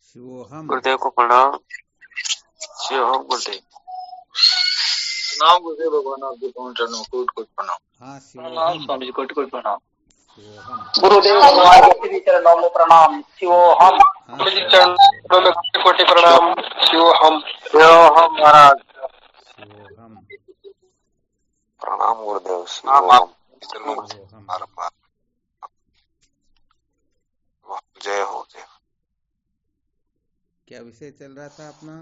शिवोहम। गुरुदेव को प्रणाम। शिवोहम गुरुदेव। प्रणाम गुरुदेव भगवान, आपके पांव चरणों में कोटि कोटि प्रणाम। हाँ प्रणाम शिवोहम। स्वामी जी, कोटि कोटि प्रणाम। शिवोहम। गुरुदेव भगवान के श्री चरणों में प्रणाम। शिवोहम। हाँ गुरु जी शिवोहम शिवोहम। चरणों में कोटि कोटि प्रणाम। शिवोहम। शिवोहम महाराज। शिवोहम। प्रणाम गुरुदेव। शिवोहम। शिवोहम। जय हो जय। क्या विषय चल रहा था अपना?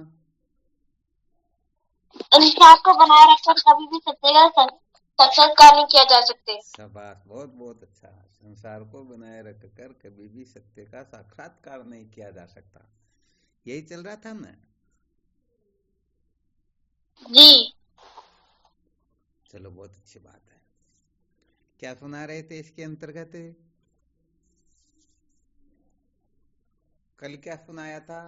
संसार को बनाए रखकर कभी भी सत्य का साक्षात्कार नहीं किया जा सकते। शाबाश, बहुत बहुत अच्छा। संसार को बनाए रखकर कभी भी सत्य का साक्षात्कार नहीं किया जा सकता, यही चल रहा था ना? जी। चलो, बहुत अच्छी बात है। क्या सुना रहे थे इसके अंतर्गत? कल क्या सुनाया था?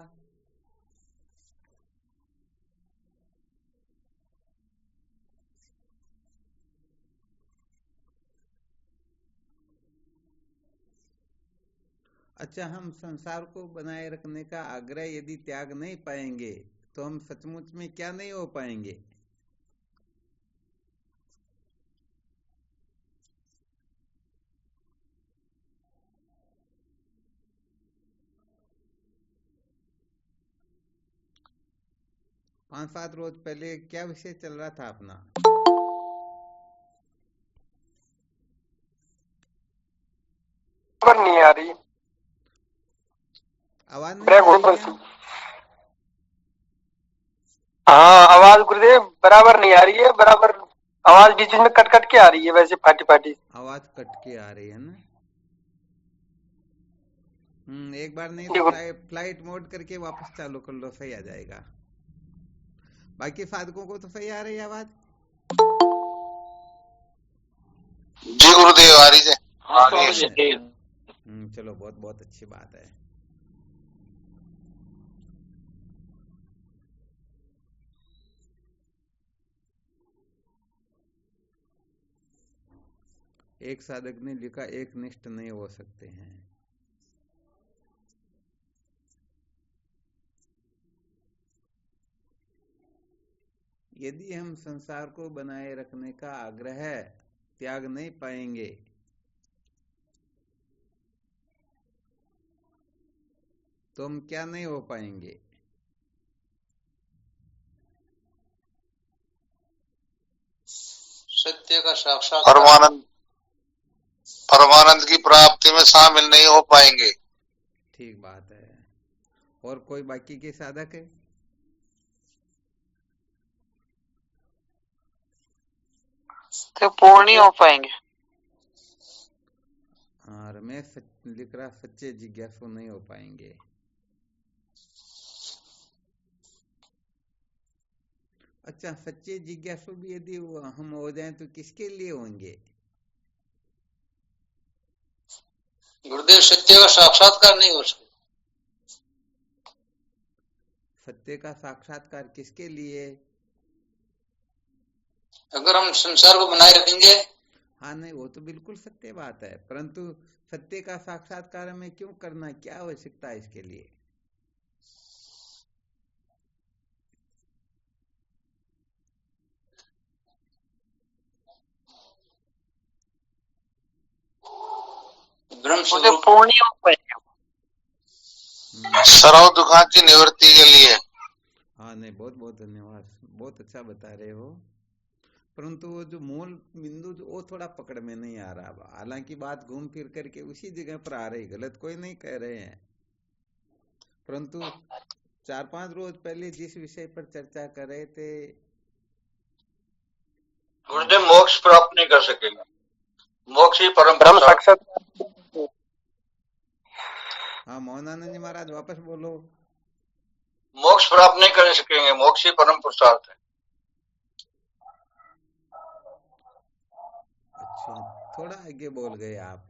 अच्छा, हम संसार को बनाए रखने का आग्रह यदि त्याग नहीं पाएंगे तो हम सचमुच में क्या नहीं हो पाएंगे? पांच सात रोज पहले क्या विषय चल रहा था अपना? नहीं आ रही आवाज नहीं आ रही क्या? हाँ, आवाज गुरुदेव बराबर नहीं आ रही है। बराबर आवाज बीच में कट कट के आ रही है, वैसे फाटी फाटी आवाज कट के आ रही है ना? एक बार नहीं तो फ्लाइट मोड करके वापस चालू कर लो, सही आ जाएगा। बाकी साधकों को तो सही आ रही है आवाज? जी गुरुदेव, आ रही है। चलो, बहुत बहुत अच्छी बात है। एक साधक ने लिखा, एक निष्ठ नहीं हो सकते हैं। यदि हम संसार को बनाए रखने का आग्रह त्याग नहीं पाएंगे तो हम क्या नहीं हो पाएंगे? सत्य का साक्षात परमानंद की प्राप्ति में शामिल नहीं हो पाएंगे। ठीक बात है। और कोई बाकी के साधक है? तो पूर्ण नहीं हो पाएंगे। हाँ, रमेश लिख रहा, सच्चे जिज्ञासु नहीं हो पाएंगे। अच्छा, सच्चे जिज्ञासु भी यदि हम हो जाएं तो किसके लिए होंगे? गुरुदेव, सत्य का साक्षात्कार नहीं हो सकता। सत्य का साक्षात्कार किसके लिए? अगर हम संसार को बनाए रखेंगे। हाँ, नहीं, वो तो बिल्कुल सत्य बात है, परंतु सत्य का साक्षात्कार हमें क्यों करना, क्या आवश्यकता है इसके लिए? ब्रह्म स्वरूप पूर्ण नहीं हो पाएंगे। सर्व दुखों की निवृत्ति के लिए। हाँ, नहीं, बहुत बहुत धन्यवाद, बहुत अच्छा बता रहे हो। परंतु वो जो मूल बिंदु वो थोड़ा पकड़ में नहीं आ रहा। हालांकि बात घूम फिर करके उसी जगह पर आ रही, गलत कोई नहीं कह रहे हैं, परंतु 4-5 रोज पहले जिस विषय पर चर्चा कर रहे थे, गुरुदेव, मोक्ष प्राप्त नहीं कर सकेगा। मोक्ष ही परम ब्रह्म साक्षात। हाँ, मोहनानंद जी महाराज वापस बोलो। मोक्ष प्राप्त नहीं कर सकेंगे, मोक्ष ही परम पुरुषार्थ है। अच्छा, थोड़ा आगे बोल गए आप।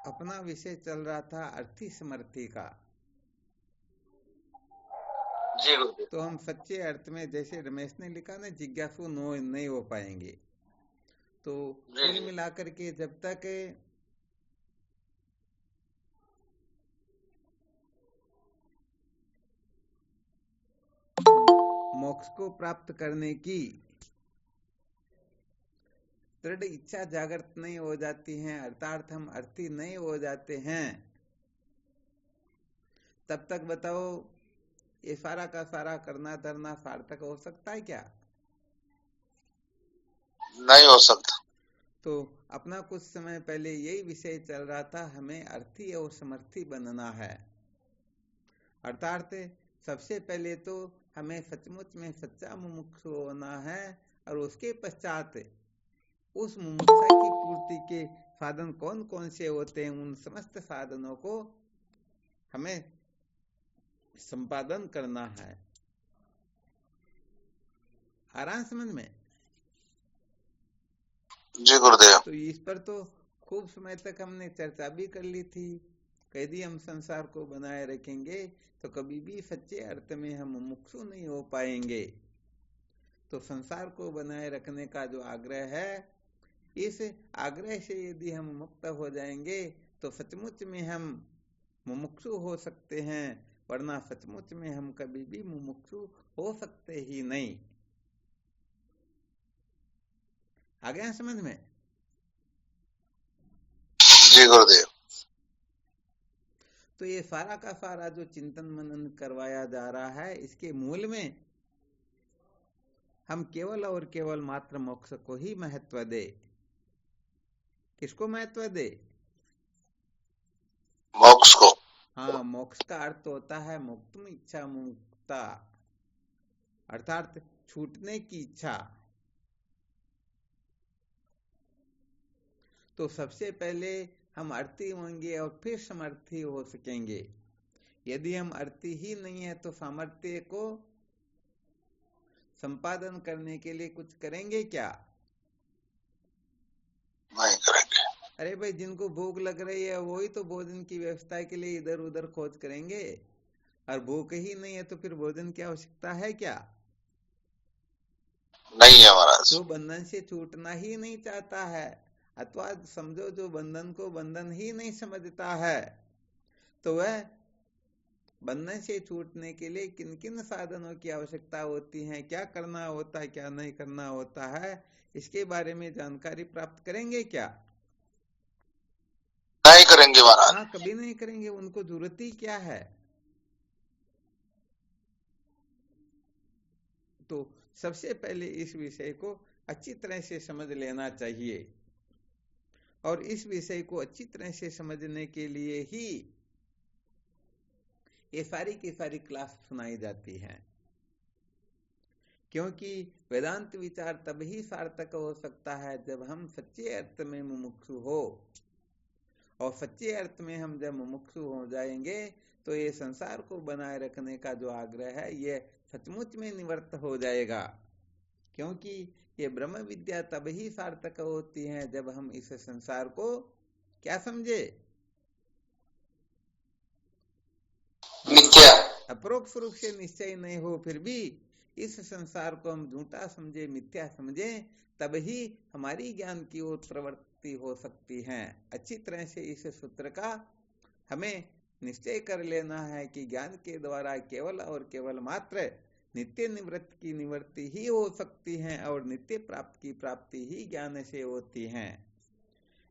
अपना विषय चल रहा था अर्थी समर्थी का। जी गुरुदेव। तो हम सच्चे अर्थ में, जैसे रमेश ने लिखा ना, जिज्ञासु नहीं हो पाएंगे। तो कुल मिलाकर के जब तक मोक्ष को प्राप्त करने की दृढ़ इच्छा जागृत नहीं हो जाती है, अर्थात हम अर्थी नहीं हो जाते हैं, तब तक बताओ ये सारा का सारा करना धरना सार्थक हो सकता है क्या? नहीं हो सकता। तो अपना कुछ समय पहले यही विषय चल रहा था, हमें अर्थी और समर्थी बनना है। अर्थात सबसे पहले तो हमें सचमुच में सच्चा मुमुक्षु होना है, और उसके पश्चात उस मुमुक्षा की पूर्ति के साधन कौन कौन से होते हैं, उन समस्त साधनों को हमें संपादन करना है। आ रहा है समझ में? जी गुरुदेव। तो इस पर तो खूब समय तक हमने चर्चा भी कर ली थी। यदि हम संसार को बनाए रखेंगे तो कभी भी सच्चे अर्थ में हम मुमुक्षु नहीं हो पाएंगे। तो संसार को बनाए रखने का जो आग्रह है, इस आग्रह से यदि हम मुक्त हो जाएंगे तो सचमुच में हम मुमुक्षु हो सकते हैं, वरना सचमुच में हम कभी भी मुमुक्षु हो सकते ही नहीं। आ गया समझ में? जी गुरुदेव। तो ये सारा का सारा जो चिंतन मनन करवाया जा रहा है, इसके मूल में हम केवल और केवल मात्र मोक्ष को ही महत्व दे। किसको महत्व दे? मोक्ष को। हाँ, मोक्ष का अर्थ होता है मुक्तम इच्छा मुक्ता, अर्थात छूटने की इच्छा। तो सबसे पहले हम अर्थी होंगे और फिर समर्थी हो सकेंगे। यदि हम अर्थी ही नहीं है तो सामर्थ्य को संपादन करने के लिए कुछ करेंगे क्या? नहीं करेंगे। अरे भाई, जिनको भूख लग रही है वही तो भोजन की व्यवस्था के लिए इधर उधर खोज करेंगे, और भूख ही नहीं है तो फिर भोजन की आवश्यकता है क्या? नहीं है महाराज। जो बंधन से छूटना ही नहीं चाहता है, अथवा समझो जो बंधन को बंधन ही नहीं समझता है, तो वह बंधन से छूटने के लिए किन किन साधनों की आवश्यकता होती है, क्या करना होता है, क्या नहीं करना होता है, इसके बारे में जानकारी प्राप्त करेंगे क्या? नहीं करेंगे महाराज। हाँ, कभी नहीं करेंगे। उनको जरूरत ही क्या है? तो सबसे पहले इस विषय को अच्छी तरह से समझ लेना चाहिए, और इस विषय को अच्छी तरह से समझने के लिए ही ये सारी की सारी क्लास सुनाई जाती है। क्योंकि वेदांत विचार तभी सार्थक हो सकता है जब हम सच्चे अर्थ में मुमुक्षु हो, और सच्चे अर्थ में हम जब मुमुक्षु हो जाएंगे तो ये संसार को बनाए रखने का जो आग्रह है ये सचमुच में निवृत्त हो जाएगा। क्योंकि ये ब्रह्म विद्या तभी सार्थक होती है जब हम इस संसार को क्या समझे? मिथ्या। अपरोक्ष रूप से निश्चय नहीं हो, फिर भी इस संसार को हम झूठा समझे, मिथ्या समझे, तभी हमारी ज्ञान की ओर प्रवृत्ति हो सकती है। अच्छी तरह से इस सूत्र का हमें निश्चय कर लेना है कि ज्ञान के द्वारा केवल और केवल मात्र नित्य निवृत्ति की निवृत्ति ही हो सकती है, और नित्य प्राप्ति की प्राप्ति ही ज्ञान से होती है।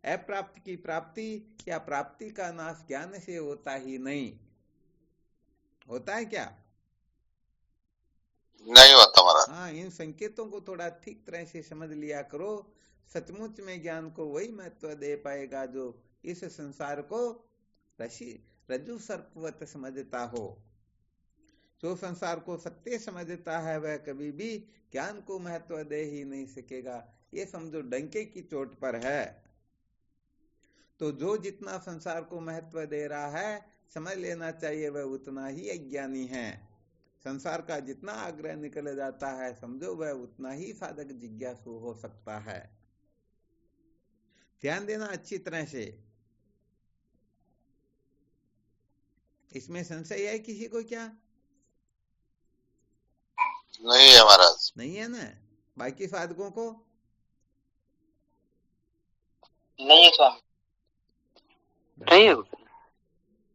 अप्राप्ति की प्राप्ति या प्राप्ति का नाश ज्ञान से होता ही नहीं। होता है क्या? नहीं होता महाराज। हाँ, इन संकेतों को थोड़ा ठीक तरह से समझ लिया करो। सचमुच में ज्ञान को वही महत्व दे पाएगा जो इस संसार को रज्जु सर्पवत समझता हो। जो संसार को सत्य समझता है वह कभी भी ज्ञान को महत्व दे ही नहीं सकेगा। ये समझो डंके की चोट पर है। तो जो जितना संसार को महत्व दे रहा है, समझ लेना चाहिए वह उतना ही अज्ञानी है। संसार का जितना आग्रह निकल जाता है, समझो वह उतना ही साधक जिज्ञासु हो सकता है। ध्यान देना अच्छी तरह से। इसमें संशय है किसी को क्या? नहीं है महाराज। नहीं है ना? बाकी साधकों को? नहीं है स्वामी। नहीं है।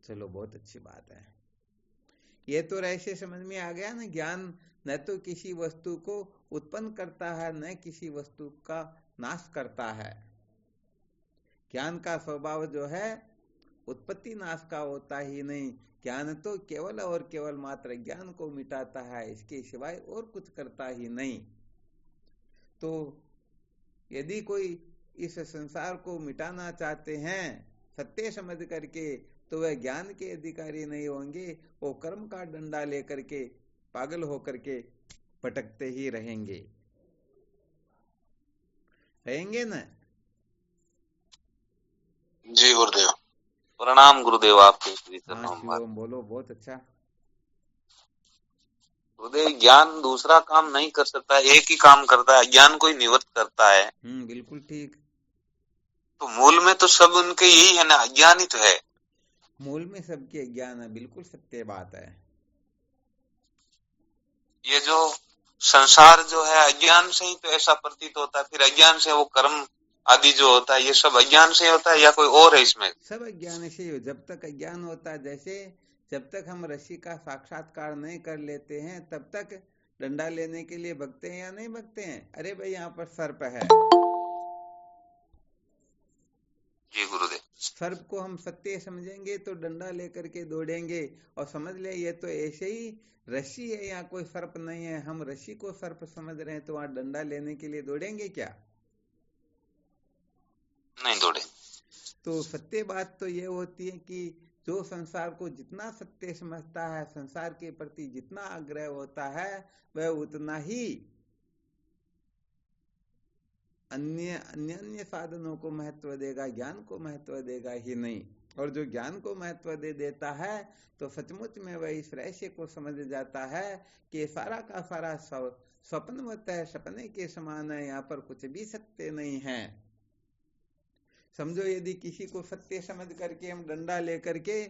चलो, बहुत अच्छी बात है। ये तो ऐसे समझ में आ गया ना, ज्ञान न तो किसी वस्तु को उत्पन्न करता है, न किसी वस्तु का नाश करता है। ज्ञान का स्वभाव जो है उत्पत्ति नाश का होता ही नहीं। ज्ञान तो केवल और केवल मात्र ज्ञान को मिटाता है, इसके सिवाय और कुछ करता ही नहीं। तो यदि कोई इस संसार को मिटाना चाहते हैं सत्य समझ करके, तो वह ज्ञान के अधिकारी नहीं होंगे, वो कर्म का डंडा लेकर के पागल होकर के भटकते ही रहेंगे ना। जी गुरुदेव। प्रणाम गुरुदेव आपके श्री चरणों में। शिवम बोलो, बहुत अच्छा। गुरुदेव, ज्ञान दूसरा काम नहीं कर सकता, एक ही काम करता है, ज्ञान को ही निवृत्त करता है। बिल्कुल ठीक। तो मूल में तो सब उनके यही है ना, अज्ञान ही तो है। मूल में सबके अज्ञान है, बिल्कुल सत्य बात है। ये जो संसार जो है अज्ञान से ही तो ऐसा प्रतीत होता है, फिर अज्ञान से वो कर्म आदि जो होता है ये सब अज्ञान से होता है या कोई और है इसमें? सब अज्ञान से ही। जब तक अज्ञान होता है, जैसे जब तक हम ऋषि का साक्षात्कार नहीं कर लेते हैं तब तक डंडा लेने के लिए भगते हैं या नहीं भगते हैं? अरे भाई यहाँ पर सर्प है, जी गुरुदेव। सर्प को हम सत्य समझेंगे तो डंडा लेकर के दौड़ेंगे, और समझ ले ये तो ऐसे ही ऋषि है, यहाँ कोई सर्प नहीं है, हम ऋषि को सर्प समझ रहे हैं, तो वहां डंडा लेने के लिए दौड़ेंगे क्या? नहीं दौड़े। तो सत्य बात तो ये होती है कि जो संसार को जितना सत्य समझता है, संसार के प्रति जितना आग्रह होता है, वह उतना ही अन्य साधनों को महत्व देगा, ज्ञान को महत्व देगा ही नहीं। और जो ज्ञान को महत्व दे देता है तो सचमुच में वह इस रहस्य को समझ जाता है कि सारा का सारा स्वप्नवत है, सपने के समान है, यहाँ पर कुछ भी सत्य नहीं है। समझो यदि किसी को सत्य समझ करके हम डंडा लेकर के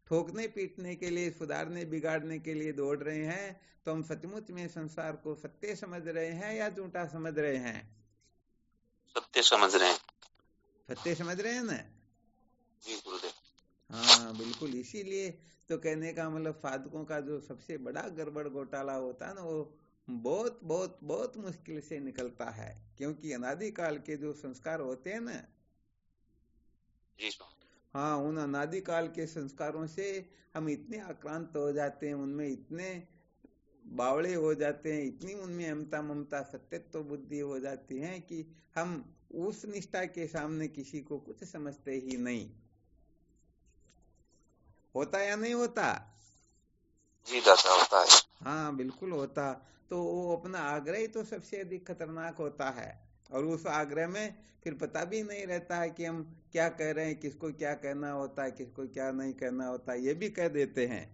ठोकने पीटने के लिए, सुधारने बिगाड़ने के लिए दौड़ रहे हैं, तो हम सचमुच में संसार को सत्य समझ रहे हैं या झूठा समझ रहे हैं? सत्य समझ रहे हैं। सत्य समझ रहे हैं ना? जी गुरुदेव। हाँ बिल्कुल। इसीलिए तो कहने का मतलब साधकों का जो सबसे बड़ा गड़बड़ घोटाला होता है ना, वो बहुत बहुत बहुत मुश्किल से निकलता है, क्योंकि अनादिकाल के जो संस्कार होते हैं ना, जी हाँ, उन अनादिकाल के संस्कारों से हम इतने आक्रांत हो जाते हैं, उनमें इतने बावड़े हो जाते हैं, इतनी उनमें अमता ममता सत्यत्व बुद्धि हो जाती है कि हम उस निष्ठा के सामने किसी को कुछ समझते ही नहीं। होता या नहीं होता? जी दादा होता है। हाँ बिल्कुल होता। तो वो अपना आग्रह ही तो सबसे अधिक खतरनाक होता है, और उस आग्रह में फिर पता भी नहीं रहता है कि हम क्या कह रहे हैं, किसको क्या कहना होता है, किसको क्या नहीं कहना होता है, ये भी कह देते हैं।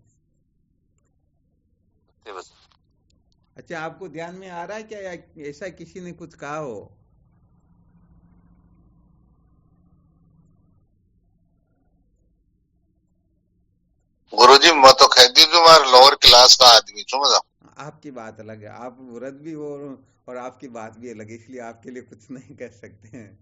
अच्छा, आपको ध्यान में आ रहा है क्या, या ऐसा किसी ने कुछ कहा हो? गुरुजी मैं तो कहती तुम्हारे लोअर क्लास का आदमी छू। आपकी बात अलग है, आप वृद्ध भी हो और आपकी बात भी अलग है, इसलिए आपके लिए कुछ नहीं कह सकते हैं।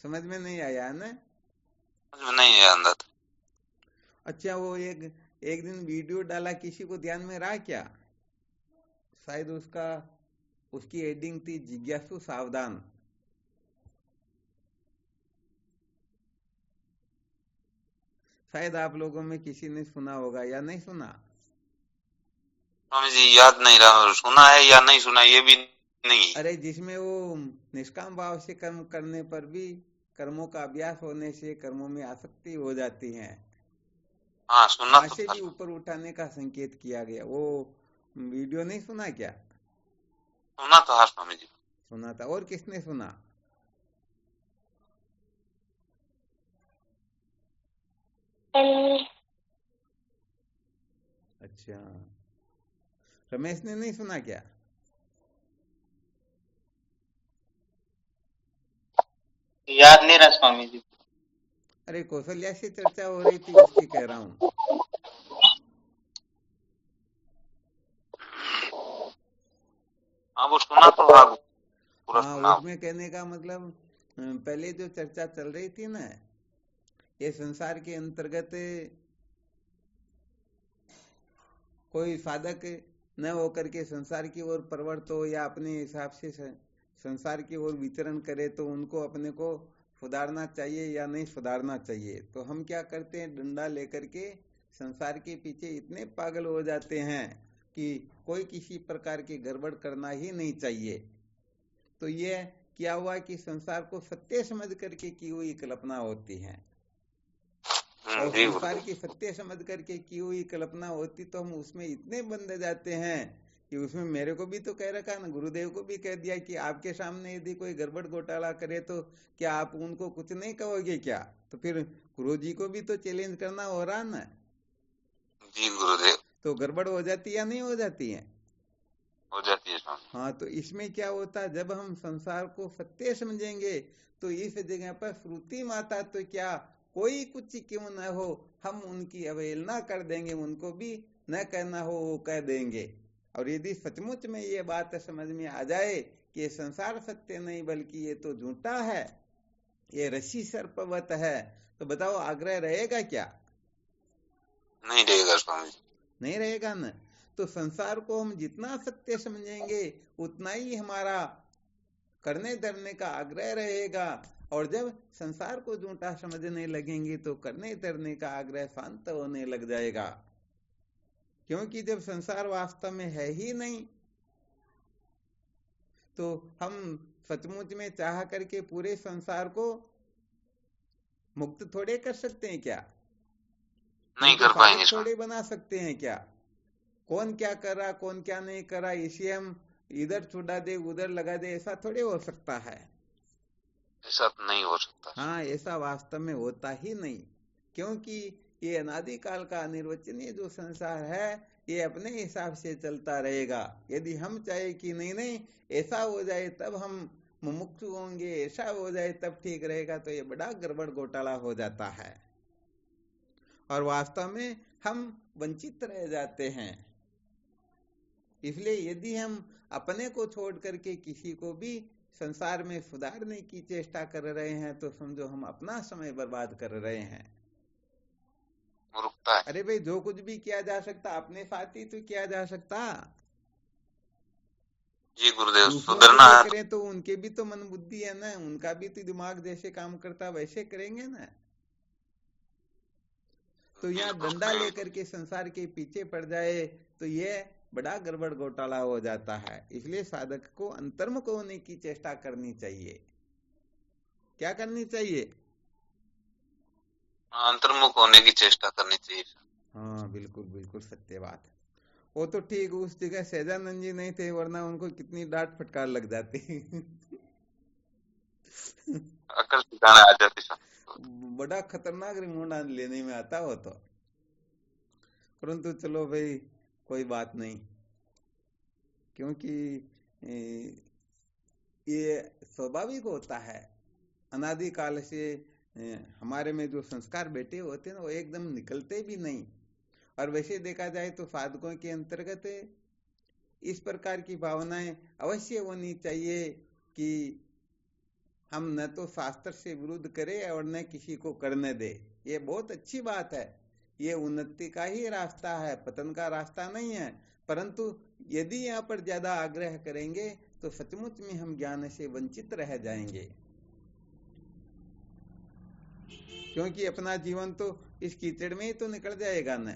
समझ में नहीं आया ना? समझ में नहीं आया अंदर। अच्छा, वो एक दिन वीडियो डाला, किसी को ध्यान में रहा क्या? शायद उसकी हेडिंग थी जिज्ञासु सावधान। शायद आप लोगों में किसी ने सुना होगा या नहीं सुना? स्वामी जी याद नहीं रहा, सुना है या नहीं सुना ये भी नहीं। अरे जिसमें वो निष्काम भाव से कर्म करने पर भी कर्मों का अभ्यास होने से कर्मों में आसक्ति हो जाती है, हाँ सुना तो से भी ऊपर उठाने का संकेत किया गया। वो वीडियो नहीं सुना क्या? सुना तो हाँ स्वामी जी। सुना था। और किसने सुना? अच्छा, रमेश ने नहीं सुना क्या? याद नहीं रहा स्वामी जी। अरे कौशल्या से चर्चा हो रही थी, इसकी कह रहा हूँ। हाँ वो सुना तो हाँ पूरा सुना। उसमें कहने का मतलब पहले जो चर्चा चल रही थी ना ये संसार के अंतर्गत कोई साधक न होकर के संसार की ओर प्रवृत्त हो या अपने हिसाब से संसार की ओर विचरण करे तो उनको अपने को सुधारना चाहिए या नहीं सुधारना चाहिए। तो हम क्या करते हैं, डंडा लेकर के संसार के पीछे इतने पागल हो जाते हैं कि कोई किसी प्रकार की गड़बड़ करना ही नहीं चाहिए। तो ये क्या हुआ कि संसार को सत्य समझ करके की हुई कल्पना होती है, और संसार की सत्य समझ करके की हुई कल्पना होती तो हम उसमें इतने बंध जाते हैं कि उसमें मेरे को भी तो कह रखा ना, गुरुदेव को भी कह दिया कि आपके सामने यदि कोई गड़बड़ घोटाला करे तो क्या आप उनको कुछ नहीं कहोगे क्या? तो फिर गुरु जी को भी तो चैलेंज करना हो रहा ना। जी गुरुदेव। तो गड़बड़ हो जाती या नहीं हो जाती है? हो जाती है स्वामी। हाँ, तो इसमें क्या होता है, जब हम संसार को सत्य समझेंगे तो इस जगह पर श्रुति माता तो क्या कोई कुछ क्यों न हो हम उनकी अवहेलना कर देंगे, उनको भी न कहना हो वो कह देंगे। और यदि सचमुच में ये बात समझ में आ जाए कि ये संसार सत्य नहीं बल्कि ये तो झूठा है, ये रस्सी सर्पवत है, तो बताओ आग्रह रहेगा क्या? नहीं रहेगा स्वामी जी। नहीं रहेगा न। तो संसार को हम जितना सत्य समझेंगे उतना ही हमारा करने धरने का आग्रह रहेगा, और जब संसार को झूठा समझने लगेंगे तो करने धरने का आग्रह शांत होने लग जाएगा। क्योंकि जब संसार वास्तव में है ही नहीं तो हम सचमुच में चाह करके पूरे संसार को मुक्त थोड़े कर सकते हैं क्या? नहीं कर पाएंगे थोड़े बना सकते हैं क्या? कौन क्या कर रहा कौन क्या नहीं कर रहा इसे हम इधर छुड़ा दे उधर लगा दे, ऐसा थोड़े हो सकता है। ऐसा नहीं हो सकता। हाँ, ऐसा वास्तव में होता ही नहीं, क्योंकि ये अनादिकाल का अनिर्वचनीय जो संसार है ये अपने हिसाब से चलता रहेगा। यदि हम चाहे कि नहीं नहीं ऐसा हो जाए तब हम मुमुक्षु होंगे, ऐसा हो जाए तब ठीक रहेगा, तो ये बड़ा गड़बड़ घोटाला हो जाता है और वास्तव में हम वंचित रह जाते हैं। इसलिए यदि हम अपने को छोड़ करके किसी को भी संसार में सुधारने की चेष्टा कर रहे हैं तो समझो हम अपना समय बर्बाद कर रहे हैं। मूर्खता है। अरे भाई, जो कुछ भी किया जा सकता अपने साथ ही तो किया जा सकता। जी गुरुदेव, दूसरों सुधरना के है करें तो उनके भी तो मन बुद्धि है ना, उनका भी तो दिमाग जैसे काम करता वैसे करेंगे ना। तो यहाँ डंडा लेकर के संसार के पीछे पड़ जाए तो ये बड़ा गड़बड़ घोटाला हो जाता है। इसलिए साधक को अंतर्मुख होने की चेष्टा करनी चाहिए। क्या करनी चाहिए? अंतर्मुख होने की चेष्टा करनी चाहिए। हाँ, बिल्कुल बिल्कुल सत्य बात। वो तो ठीक, उस जगह सहजानंद जी नहीं थे, वरना उनको कितनी डांट फटकार लग जाती अकल ठिकाने आ जाती। बड़ा खतरनाक रिमोट लेने में आता हो तो, परंतु चलो भाई कोई बात नहीं, क्योंकि ये स्वाभाविक होता है। अनादिकाल से हमारे में जो संस्कार बैठे होते हैं ना वो एकदम निकलते भी नहीं। और वैसे देखा जाए तो साधकों के अंतर्गत इस प्रकार की भावनाएं अवश्य होनी चाहिए कि हम न तो शास्त्र से विरुद्ध करें और न किसी को करने दे। ये बहुत अच्छी बात है, ये उन्नति का ही रास्ता है, पतन का रास्ता नहीं है। परंतु यदि यहाँ पर ज्यादा आग्रह करेंगे तो सचमुच में हम ज्ञान से वंचित रह जाएंगे, क्योंकि अपना जीवन तो इस कीचड़ में ही तो निकल जाएगा न।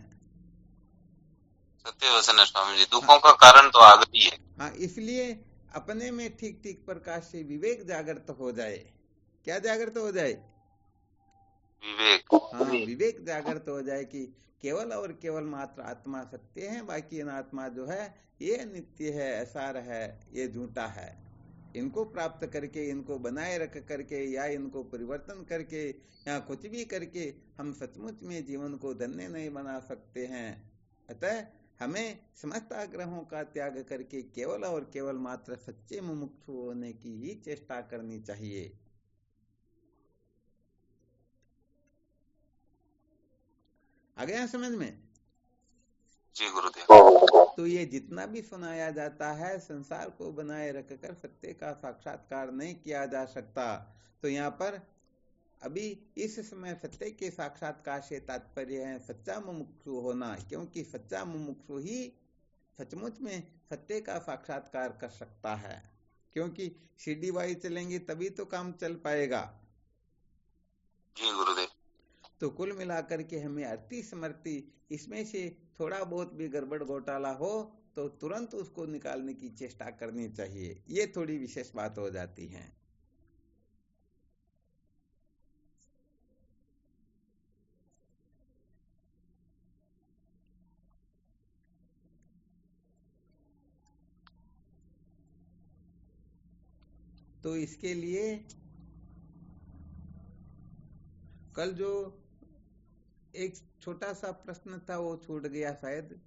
सत्य वचन है स्वामी जी, दुखों का कारण तो आग ही है। हाँ, इसलिए अपने में ठीक ठीक प्रकाश से विवेक जागृत हो जाए। क्या जागृत हो जाए? विवेक। हाँ, विवेक जागृत हो जाए कि केवल और केवल मात्र आत्मा सत्य है, बाकी अनात्मा जो है ये नित्य है, असार है, ये झूठा है। इनको प्राप्त करके, इनको बनाए रख करके या इनको परिवर्तन करके या कुछ भी करके हम सचमुच में जीवन को धन्य नहीं बना सकते हैं। अतः हमें समस्त आग्रहों का त्याग करके केवल और केवल मात्र सच्चे मुमुक्षु होने की ही चेष्टा करनी चाहिए। आ गया समझ में? जी गुरुदेव। तो ये जितना भी सुनाया जाता है संसार को बनाए रखकर सत्य का साक्षात्कार नहीं किया जा सकता। तो यहाँ पर अभी इस समय सत्य के साक्षात्कार से तात्पर्य है सच्चा मुमुक्षु होना, क्योंकि सच्चा मुमुक्षु ही सचमुच में सत्य का साक्षात्कार कर सकता है, क्योंकि सीढ़ी वाई चलेंगे तभी तो काम चल पाएगा। जी गुरुदेव। तो कुल मिलाकर के हमें अर्थी समर्थी इसमें से थोड़ा बहुत भी गड़बड़ घोटाला हो तो तुरंत उसको निकालने की चेष्टा करनी चाहिए। ये थोड़ी विशेष बात हो जाती है। तो इसके लिए कल जो एक छोटा सा प्रश्न था वो छूट गया, शायद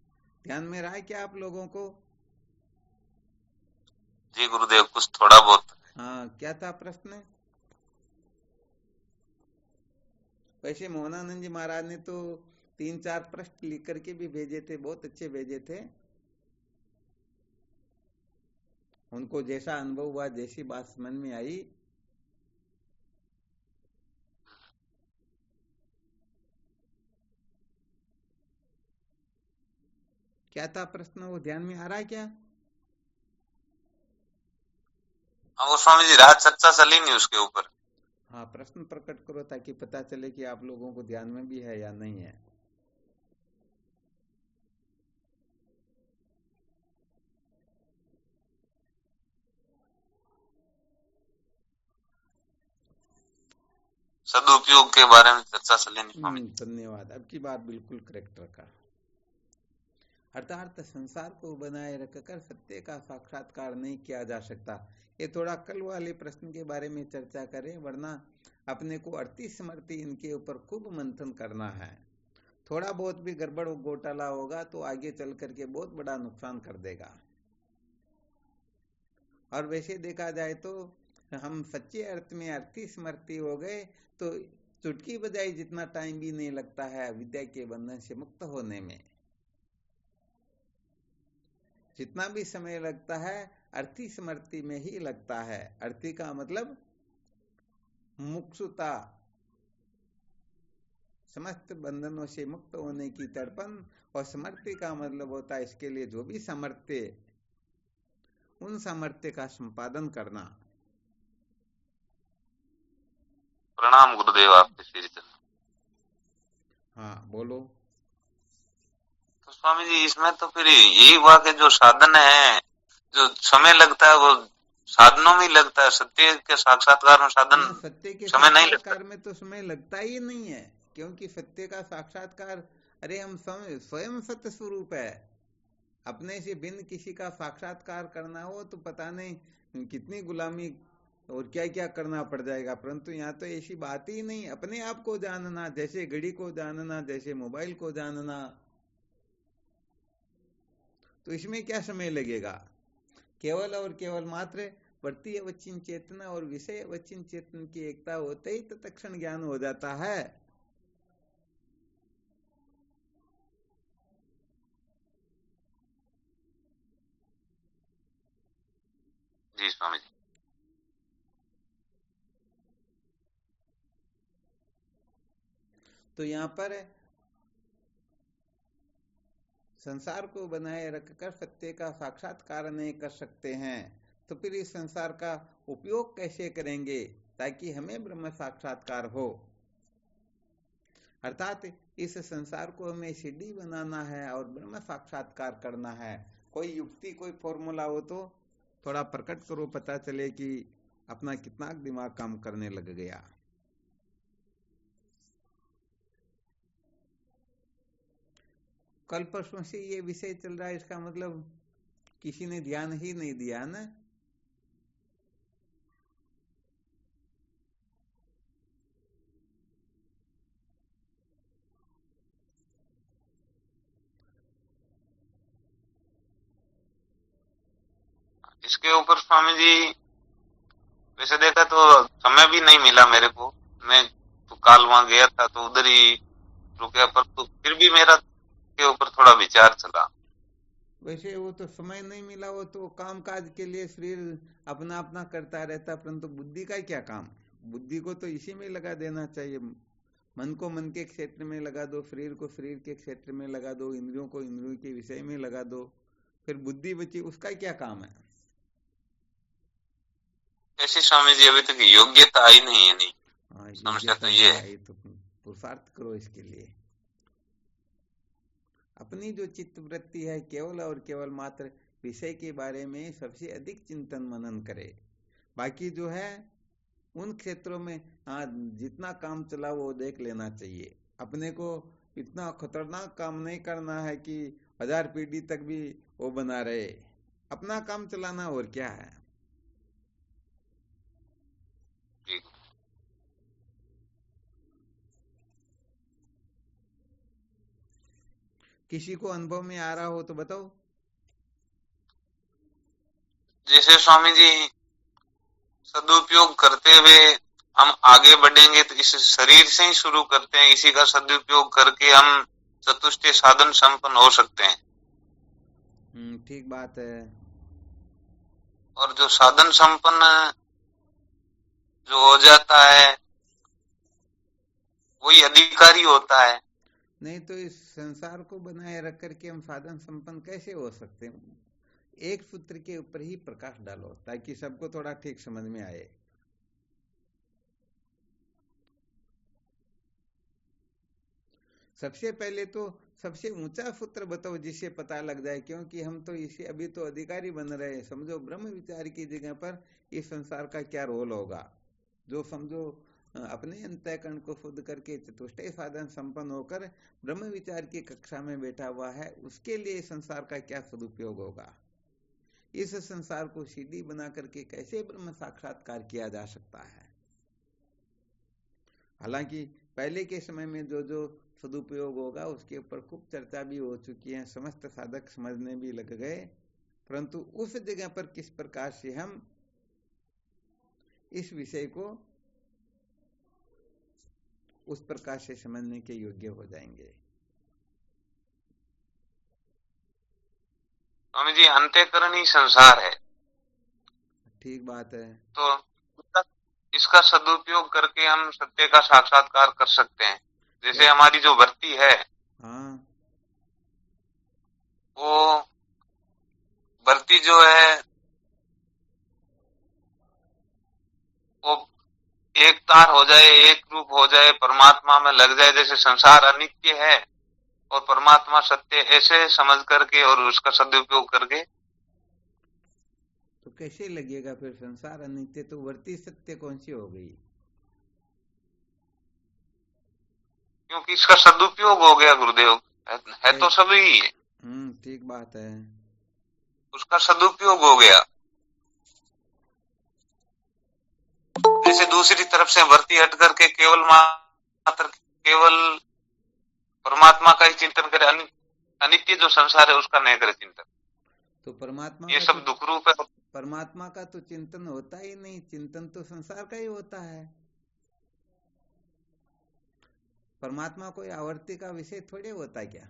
ध्यान में रहा है क्या आप लोगों को? जी गुरुदेव, कुछ थोड़ा बहुत। हाँ, क्या था प्रश्न? वैसे मोहनानंद जी महाराज ने तो 3-4 प्रश्न लिख करके भी भेजे थे, बहुत अच्छे भेजे थे। उनको जैसा अनुभव हुआ, जैसी बात समझ में आई, क्या था प्रश्न, वो ध्यान में आ रहा है क्या? हाँ, वो स्वामी जी रात चर्चा चली नहीं उसके ऊपर। हाँ, प्रश्न प्रकट करो ताकि पता चले कि आप लोगों को ध्यान में भी है या नहीं है। सदुपयोग के बारे में चर्चा चली नहीं स्वामी। धन्यवाद, अब की बात बिल्कुल करेक्ट रखा। अर्थात संसार को बनाए रखकर सत्य का साक्षात्कार नहीं किया जा सकता। ये थोड़ा कल वाले प्रश्न के बारे में चर्चा करें, वरना अपने को अर्थी समर्थी इनके ऊपर खूब मंथन करना है। थोड़ा बहुत भी गड़बड़ घोटाला होगा तो आगे चल करके बहुत बड़ा नुकसान कर देगा। और वैसे देखा जाए तो हम सच्चे अर्थ में अर्थी समर्थी हो गए तो चुटकी बजाई जितना टाइम भी नहीं लगता है विद्या के बंधन से मुक्त होने में। जितना भी समय लगता है अर्थी समर्थी में ही लगता है। अर्थी का मतलब मुक्षुता, समस्त बंधनों से मुक्त होने की तड़पन, और समर्थी का मतलब होता है इसके लिए जो भी सामर्थ्य, उन सामर्थ्य का संपादन करना। प्रणाम गुरुदेव, आपके श्री चरण। हाँ बोलो। तो स्वामी जी इसमें तो फिर यही हुआ कि जो साधन है, जो समय लगता है वो साधनों में लगता है। सत्य के साक्षात्कार में साधन सत्य के समय नहीं लगता। साक्षात्कार में तो समय लगता ही नहीं है, क्योंकि सत्य का साक्षात्कार, अरे हम स्वयं सत्य स्वरूप है। अपने से भिन्न किसी का साक्षात्कार करना हो तो पता नहीं कितनी गुलामी और क्या क्या करना पड़ जाएगा, परंतु यहाँ तो ऐसी बात ही नहीं। अपने आप को जानना, जैसे घड़ी को जानना, जैसे मोबाइल को जानना, तो इसमें क्या समय लगेगा? केवल और केवल मात्र प्रति अवचिन चेतना और विषय अवचिन चेतन की एकता होते ही तत्क्षण ज्ञान हो जाता है। जी स्वामी जी। तो यहाँ पर संसार को बनाए रखकर सत्य का साक्षात्कार नहीं कर सकते हैं, तो फिर इस संसार का उपयोग कैसे करेंगे ताकि हमें ब्रह्म साक्षात्कार हो? अर्थात इस संसार को हमें सीढ़ी बनाना है और ब्रह्म साक्षात्कार करना है। कोई युक्ति, कोई फॉर्मूला हो तो थोड़ा प्रकट करो, पता चले कि अपना कितना दिमाग काम करने लग गया। कल परसों से ये विषय चल रहा है, इसका मतलब किसी ने ध्यान ही नहीं दिया ना। इसके ऊपर स्वामी जी वैसे देखा तो समय भी नहीं मिला मेरे को। मैं तो कल वहां गया था तो उधर ही रुका, पर तो फिर भी मेरा के ऊपर थोड़ा विचार चला। वैसे वो तो समय नहीं मिला, वो तो काम काज के लिए शरीर अपना अपना करता रहता, परंतु बुद्धि का क्या काम? बुद्धि को तो इसी में लगा देना चाहिए। मन को मन के क्षेत्र में लगा दो, शरीर को शरीर के क्षेत्र में लगा दो, इंद्रियों को इंद्रियों के विषय में लगा दो, फिर बुद्धि बची, उसका क्या काम है? ऐसी स्वामी जी अभी तक योग्यता आई नहीं है। नहीं, हाँ, समस्या तो ये है। आई तो पुरुषार्थ करो इसके लिए। अपनी जो चित्त वृत्ति है केवल और केवल मात्र विषय के बारे में सबसे अधिक चिंतन मनन करे। बाकी जो है उन क्षेत्रों में हाँ जितना काम चला वो देख लेना चाहिए। अपने को इतना खतरनाक काम नहीं करना है कि 1000 पीढ़ी तक भी वो बना रहे। अपना काम चलाना और क्या है। किसी को अनुभव में आ रहा हो तो बताओ। जैसे स्वामी जी सदुपयोग करते हुए हम आगे बढ़ेंगे तो इस शरीर से ही शुरू करते हैं, इसी का सदुपयोग करके हम चतुष्टय साधन संपन्न हो सकते हैं। ठीक बात है। और जो साधन संपन्न जो हो जाता है वही अधिकारी होता है। नहीं तो इस संसार को बनाए रख करके हम साधन संपन्न कैसे हो सकते हैं? एक सूत्र के ऊपर ही प्रकाश डालो ताकि सबको थोड़ा ठीक समझ में आए। सबसे पहले तो सबसे ऊंचा सूत्र बताओ जिससे पता लग जाए, क्योंकि हम तो इसे अभी तो अधिकारी बन रहे हैं। समझो ब्रह्म विचार की जगह पर इस संसार का क्या रोल होगा। जो समझो अपने अंतःकरण को शुद्ध करके चतुष्टय साधन संपन्न होकर ब्रह्म विचार की कक्षा में बैठा हुआ है, उसके लिए संसार का क्या सदुपयोग होगा। इस संसार को सीढ़ी बना करके कैसे ब्रह्म साक्षात्कार किया जा सकता है। हालांकि पहले के समय में जो जो सदुपयोग होगा उसके ऊपर खूब चर्चा भी हो चुकी है, समस्त साधक समझने भी लग गए, परंतु उस जगह पर किस प्रकार से हम इस विषय को उस प्रकार से समझने के योग्य हो जाएंगे। स्वामी जी अंतःकरण ही संसार है। ठीक बात है। तो इसका सदुपयोग करके हम सत्य का साक्षात्कार कर सकते हैं। जैसे हमारी जो वृत्ति है, हाँ, वो वृत्ति जो है वो एक तार हो जाए, एक रूप हो जाए, परमात्मा में लग जाए। जैसे संसार अनित्य है और परमात्मा सत्य, ऐसे समझ करके और उसका सदुपयोग करके। तो कैसे लगेगा फिर संसार अनित्य, तो वृत्ति सत्य कौन सी हो गई? क्योंकि इसका सदुपयोग हो गया गुरुदेव, है तो सभी ही है। ठीक बात है। उसका सदुपयोग हो गया। जैसे दूसरी तरफ से वृत्ति हट करके केवल मात्र केवल परमात्मा का ही चिंतन करे, अनित्य जो संसार है उसका नहीं करे चिंतन, तो परमात्मा ये सब दुख रूप है। परमात्मा का तो चिंतन होता ही नहीं, चिंतन तो संसार का ही होता है। परमात्मा कोई आवर्ती का विषय थोड़े होता है क्या?